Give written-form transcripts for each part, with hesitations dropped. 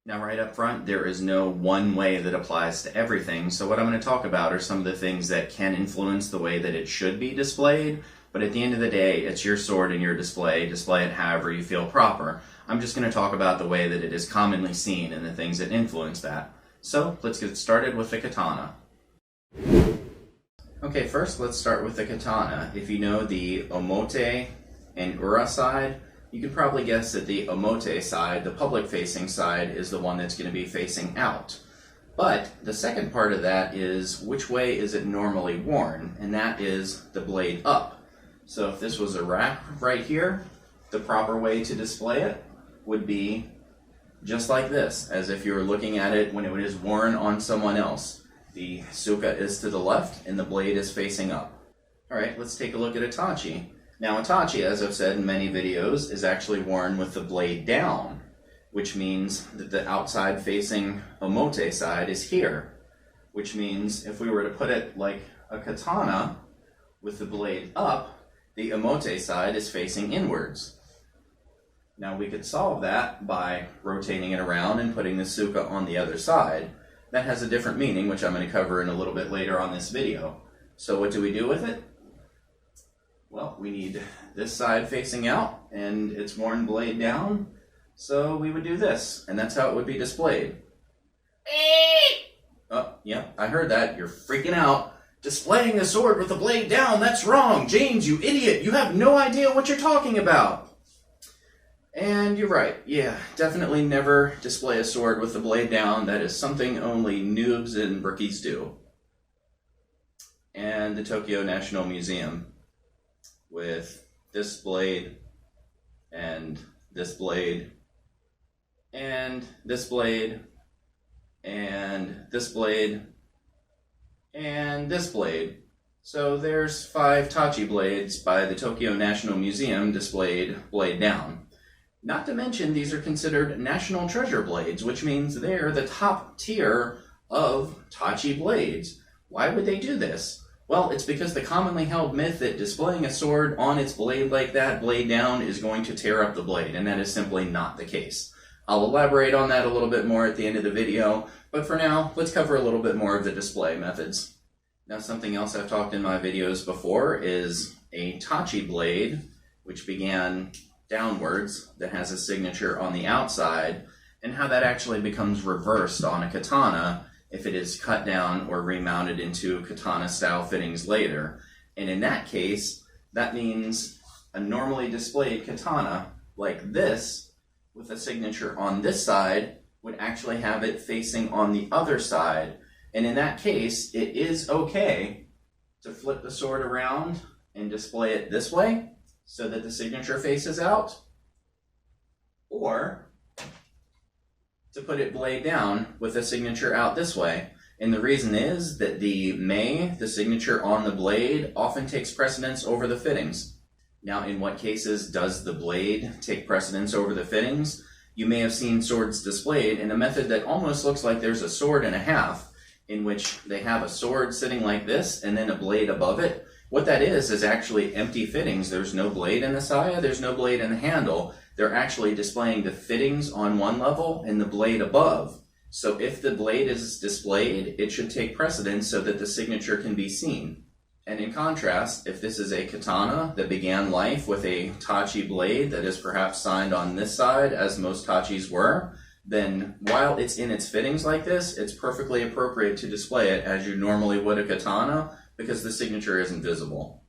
Now, right up front, there is no one way that applies to everything, so what I'm going to talk about are some of the things that can influence the way that it should be displayed, but at the end of the day, it's your sword and your display. Display it however you feel proper. I'm just going to talk about the way that it is commonly seen and the things that influence that. So, let's get started with the katana. Okay, first let's start with the katana. If you know the omote and ura side, you can probably guess that the omote side, the public-facing side, is the one that's going to be facing out. But the second part of that is which way is it normally worn, and that is the blade up. So if this was a rack right here, the proper way to display it would be just like this, as if you were looking at it when it is worn on someone else. The suka is to the left and the blade is facing up. Alright, let's take a look at a tachi. Now a tachi, as I've said in many videos, is actually worn with the blade down, which means that the outside facing omote side is here, which means if we were to put it like a katana with the blade up, the omote side is facing inwards. Now we could solve that by rotating it around and putting the suka on the other side. That has a different meaning, which I'm going to cover in a little bit later on this video. So what do we do with it? Well, we need this side facing out, and it's worn blade down, so we would do this, and that's how it would be displayed. Oh, yeah, I heard that. You're freaking out. Displaying the sword with the blade down, that's wrong! James, you idiot! You have no idea what you're talking about! And you're right, yeah, definitely never display a sword with the blade down. That is something only noobs and rookies do. And the Tokyo National Museum, with this blade, and this blade, and this blade, and this blade, and this blade. So there's 5 tachi blades by the Tokyo National Museum displayed blade down. Not to mention, these are considered national treasure blades, which means they're the top tier of tachi blades. Why would they do this? Well, it's because the commonly held myth that displaying a sword on its blade like that, blade down, is going to tear up the blade, and that is simply not the case. I'll elaborate on that a little bit more at the end of the video, but for now, let's cover a little bit more of the display methods. Now, something else I've talked in my videos before is a tachi blade, which began downwards, that has a signature on the outside, and how that actually becomes reversed on a katana if it is cut down or remounted into katana-style fittings later. And in that case, that means a normally displayed katana, like this, with a signature on this side, would actually have it facing on the other side. And in that case, it is okay to flip the sword around and display it this way, so that the signature faces out, or to put it blade down with the signature out this way. And the reason is that the signature on the blade, often takes precedence over the fittings. Now, in what cases does the blade take precedence over the fittings? You may have seen swords displayed in a method that almost looks like there's a sword and a half, in which they have a sword sitting like this and then a blade above it. What that is actually empty fittings. There's no blade in the saya, there's no blade in the handle. They're actually displaying the fittings on one level and the blade above. So if the blade is displayed, it should take precedence so that the signature can be seen. And in contrast, if this is a katana that began life with a tachi blade that is perhaps signed on this side, as most tachis were, then while it's in its fittings like this, it's perfectly appropriate to display it as you normally would a katana, because the signature isn't visible.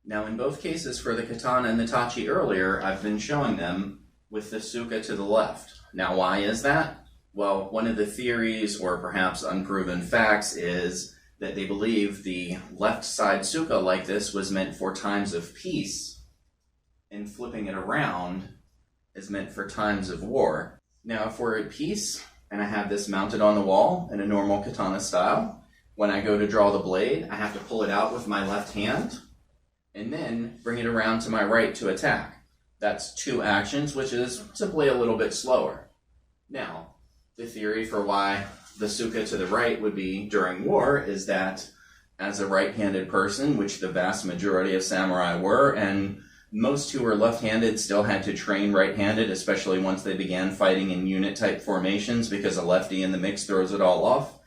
Now, in both cases for the katana and the tachi earlier, I've been showing them with the suka to the left. Now, why is that? Well, one of the theories, or perhaps unproven facts, is that they believe the left side suka like this was meant for times of peace, and flipping it around is meant for times of war. Now, if we're at peace, and I have this mounted on the wall in a normal katana style, when I go to draw the blade, I have to pull it out with my left hand, and then bring it around to my right to attack. That's 2 actions, which is simply a little bit slower. Now, the theory for why the suka to the right would be during war is that as a right-handed person, which the vast majority of samurai were, and Most who were left-handed still had to train right-handed, especially once they began fighting in unit-type formations, because a lefty in the mix throws it all off.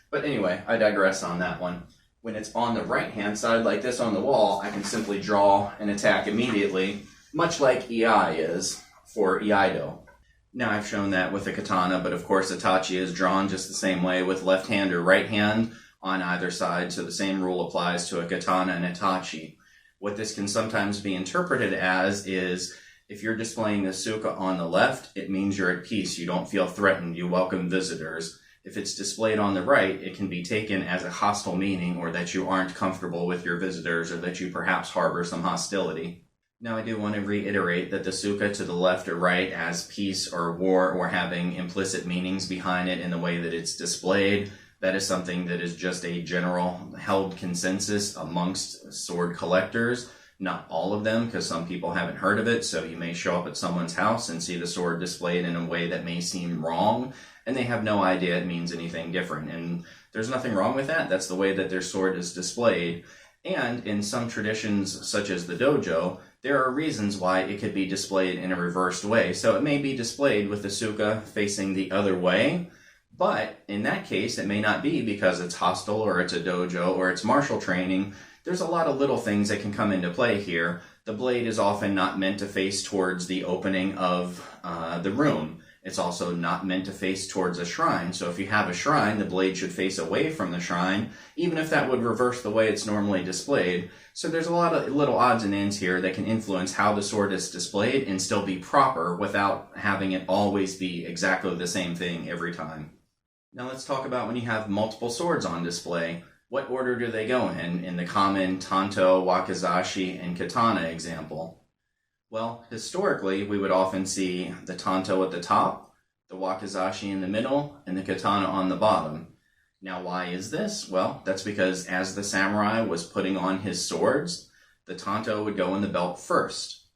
But anyway, I digress on that one. When it's on the right-hand side, like this on the wall, I can simply draw and attack immediately, much like Iai is for Iaido. Now, I've shown that with a katana, but of course a tachi is drawn just the same way with left hand or right hand on either side, so the same rule applies to a katana and a tachi. What this can sometimes be interpreted as is, if you're displaying the suka on the left, it means you're at peace, you don't feel threatened, you welcome visitors. If it's displayed on the right, it can be taken as a hostile meaning, or that you aren't comfortable with your visitors, or that you perhaps harbor some hostility. Now, I do want to reiterate that the suka to the left or right as peace or war or having implicit meanings behind it in the way that it's displayed, that is something that is just a general held consensus amongst sword collectors. Not all of them, because some people haven't heard of it, so you may show up at someone's house and see the sword displayed in a way that may seem wrong, and they have no idea it means anything different. And there's nothing wrong with that. That's the way that their sword is displayed. And in some traditions, such as the dojo, there are reasons why it could be displayed in a reversed way. So it may be displayed with the suka facing the other way, but in that case, it may not be because it's hostile or it's a dojo or it's martial training. There's a lot of little things that can come into play here. The blade is often not meant to face towards the opening of the room. It's also not meant to face towards a shrine. So if you have a shrine, the blade should face away from the shrine, even if that would reverse the way it's normally displayed. So there's a lot of little odds and ends here that can influence how the sword is displayed and still be proper without having it always be exactly the same thing every time. Now let's talk about when you have multiple swords on display. What order do they go in the common tanto, wakizashi, and katana example? Well, historically, we would often see the tanto at the top, the wakizashi in the middle, and the katana on the bottom. Now, why is this? Well, that's because as the samurai was putting on his swords, the tanto would go in the belt first,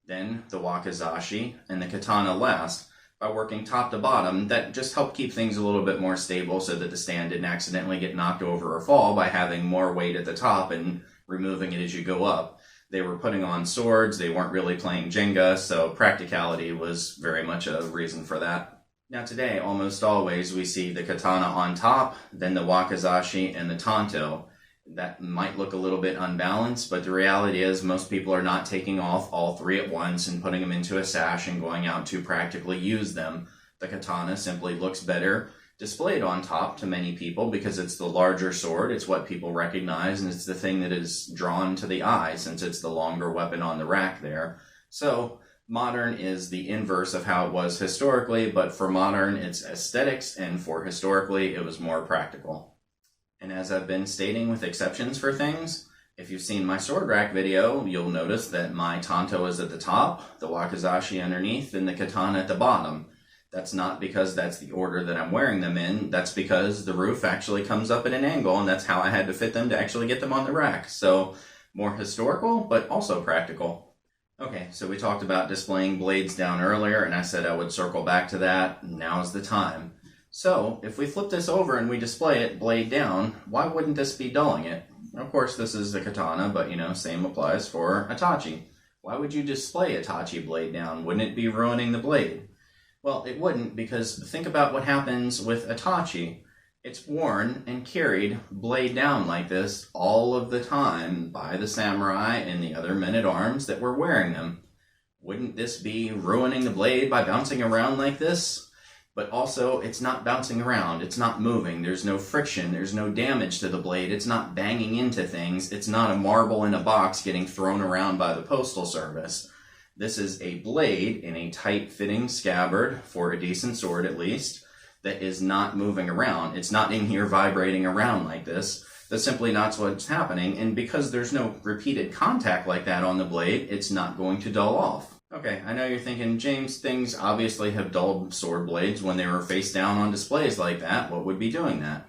then the wakizashi, and the katana last. By working top to bottom, that just helped keep things a little bit more stable so that the stand didn't accidentally get knocked over or fall by having more weight at the top and removing it as you go up. They were putting on swords, they weren't really playing Jenga, so practicality was very much a reason for that. Now today, almost always, we see the katana on top, then the wakizashi and the tanto. That might look a little bit unbalanced, but the reality is most people are not taking off all three at once and putting them into a sash and going out to practically use them. The katana simply looks better displayed on top to many people because it's the larger sword, it's what people recognize, and it's the thing that is drawn to the eye since it's the longer weapon on the rack there. So modern is the inverse of how it was historically, but for modern it's aesthetics, and for historically it was more practical. And as I've been stating with exceptions for things, if you've seen my sword rack video, you'll notice that my tanto is at the top, the wakizashi underneath, and the katana at the bottom. That's not because that's the order that I'm wearing them in, that's because the roof actually comes up at an angle, and that's how I had to fit them to actually get them on the rack. So, more historical, but also practical. Okay, so we talked about displaying blades down earlier, and I said I would circle back to that. Now's the time. So, if we flip this over and we display it blade down, why wouldn't this be dulling it? Of course, this is the katana, but same applies for a tachi. Why would you display a tachi blade down? Wouldn't it be ruining the blade? Well, it wouldn't, because think about what happens with a tachi. It's worn and carried blade down like this all of the time by the samurai and the other men-at-arms that were wearing them. Wouldn't this be ruining the blade by bouncing around like this? But also, it's not bouncing around, it's not moving, there's no friction, there's no damage to the blade, it's not banging into things, it's not a marble in a box getting thrown around by the postal service. This is a blade in a tight-fitting scabbard, for a decent sword at least, that is not moving around. It's not in here vibrating around like this. That's simply not what's happening, and because there's no repeated contact like that on the blade, it's not going to dull off. Okay, I know you're thinking, James, things obviously have dulled sword blades when they were face down on displays like that. What would be doing that?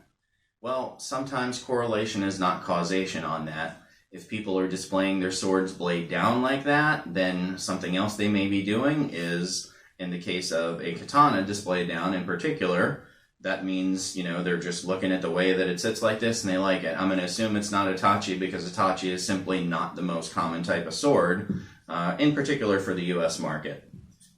Well, sometimes correlation is not causation on that. If people are displaying their swords blade down like that, then something else they may be doing is, in the case of a katana displayed down in particular, that means, they're just looking at the way that it sits like this and they like it. I'm going to assume it's not a tachi because a tachi is simply not the most common type of sword. in particular for the US market.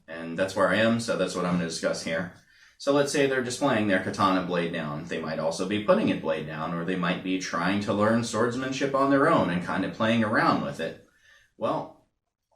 And that's where I am, so that's what I'm going to discuss here. So let's say they're displaying their katana blade down. They might also be putting it blade down, or they might be trying to learn swordsmanship on their own and kind of playing around with it. Well,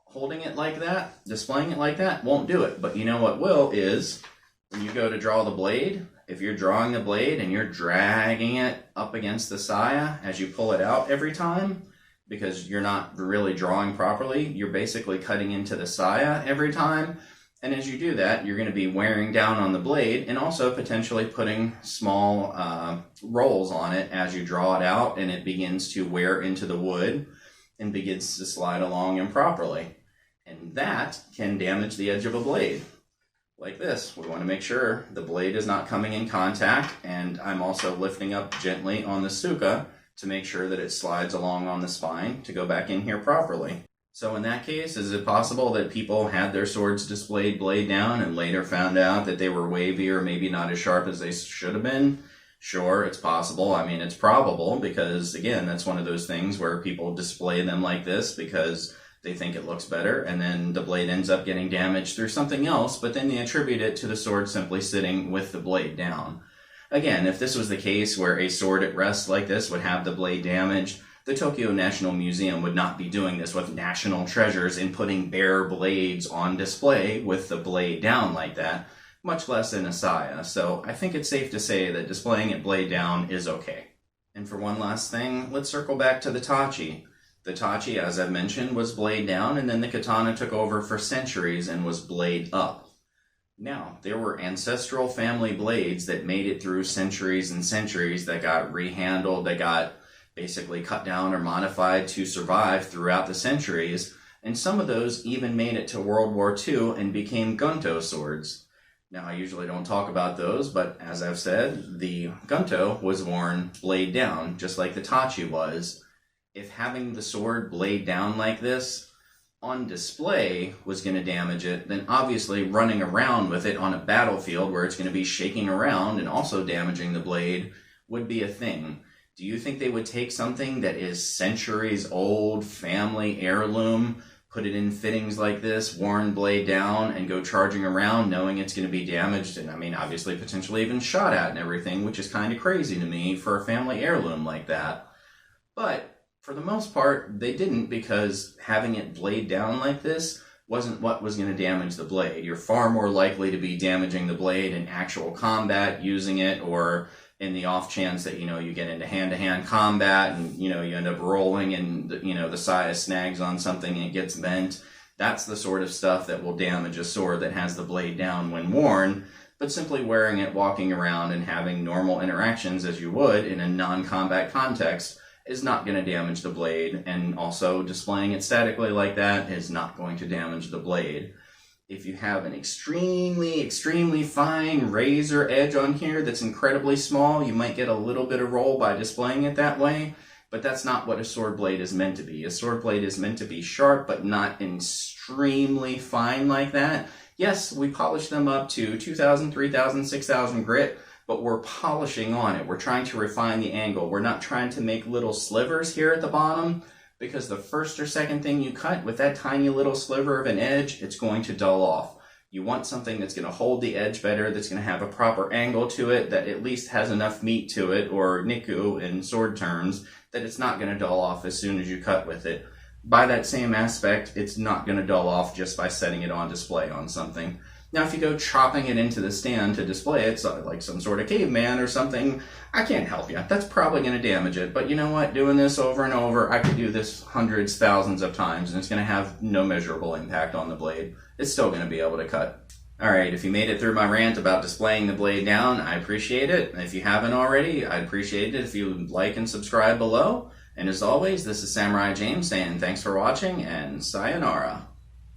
holding it like that, displaying it like that, won't do it. But you know what will is, when you go to draw the blade, if you're drawing the blade and you're dragging it up against the saya as you pull it out every time, because you're not really drawing properly, you're basically cutting into the saya every time. And as you do that, you're going to be wearing down on the blade and also potentially putting small rolls on it as you draw it out, and it begins to wear into the wood and begins to slide along improperly. And that can damage the edge of a blade. Like this, we want to make sure the blade is not coming in contact, and I'm also lifting up gently on the suka to make sure that it slides along on the spine to go back in here properly. So in that case, is it possible that people had their swords displayed blade down and later found out that they were wavy or maybe not as sharp as they should have been? Sure, it's possible. I mean, it's probable because, again, that's one of those things where people display them like this because they think it looks better, and then the blade ends up getting damaged through something else, but then they attribute it to the sword simply sitting with the blade down. Again, if this was the case where a sword at rest like this would have the blade damaged, the Tokyo National Museum would not be doing this with national treasures and putting bare blades on display with the blade down like that, much less in a saya. So I think it's safe to say that displaying it blade down is okay. And for one last thing, let's circle back to the tachi. The tachi, as I've mentioned, was blade down, and then the katana took over for centuries and was blade up. Now, there were ancestral family blades that made it through centuries and centuries that got rehandled, that got basically cut down or modified to survive throughout the centuries, and some of those even made it to World War II and became gunto swords. Now, I usually don't talk about those, but as I've said, the gunto was worn blade down, just like the tachi was. If having the sword blade down like this on display was going to damage it, then obviously running around with it on a battlefield where it's going to be shaking around and also damaging the blade would be a thing. Do you think they would take something that is centuries old, family heirloom, put it in fittings like this, worn blade down, and go charging around knowing it's going to be damaged and, I mean, obviously potentially even shot at and everything, which is kind of crazy to me for a family heirloom like that. But for the most part, they didn't, because having it blade down like this wasn't what was going to damage the blade. You're far more likely to be damaging the blade in actual combat using it, or in the off chance that, you get into hand-to-hand combat and, you end up rolling and, the saya snags on something and it gets bent. That's the sort of stuff that will damage a sword that has the blade down when worn, but simply wearing it, walking around, and having normal interactions as you would in a non-combat context is not going to damage the blade, and also displaying it statically like that is not going to damage the blade. If you have an extremely, extremely fine razor edge on here that's incredibly small, you might get a little bit of roll by displaying it that way, but that's not what a sword blade is meant to be. A sword blade is meant to be sharp, but not extremely fine like that. Yes, we polish them up to 2,000, 3,000, 6,000 grit, but we're polishing on it. We're trying to refine the angle. We're not trying to make little slivers here at the bottom, because the first or second thing you cut with that tiny little sliver of an edge, it's going to dull off. You want something that's going to hold the edge better, that's going to have a proper angle to it, that at least has enough meat to it, or niku in sword terms, that it's not going to dull off as soon as you cut with it. By that same aspect, it's not going to dull off just by setting it on display on something. Now, if you go chopping it into the stand to display it, so like some sort of caveman or something, I can't help you. That's probably going to damage it. But you know what? Doing this over and over, I could do this hundreds, thousands of times, and it's going to have no measurable impact on the blade. It's still going to be able to cut. Alright, if you made it through my rant about displaying the blade down, I appreciate it. And if you haven't already, I'd appreciate it if you like and subscribe below. And as always, this is Samurai James saying thanks for watching, and sayonara.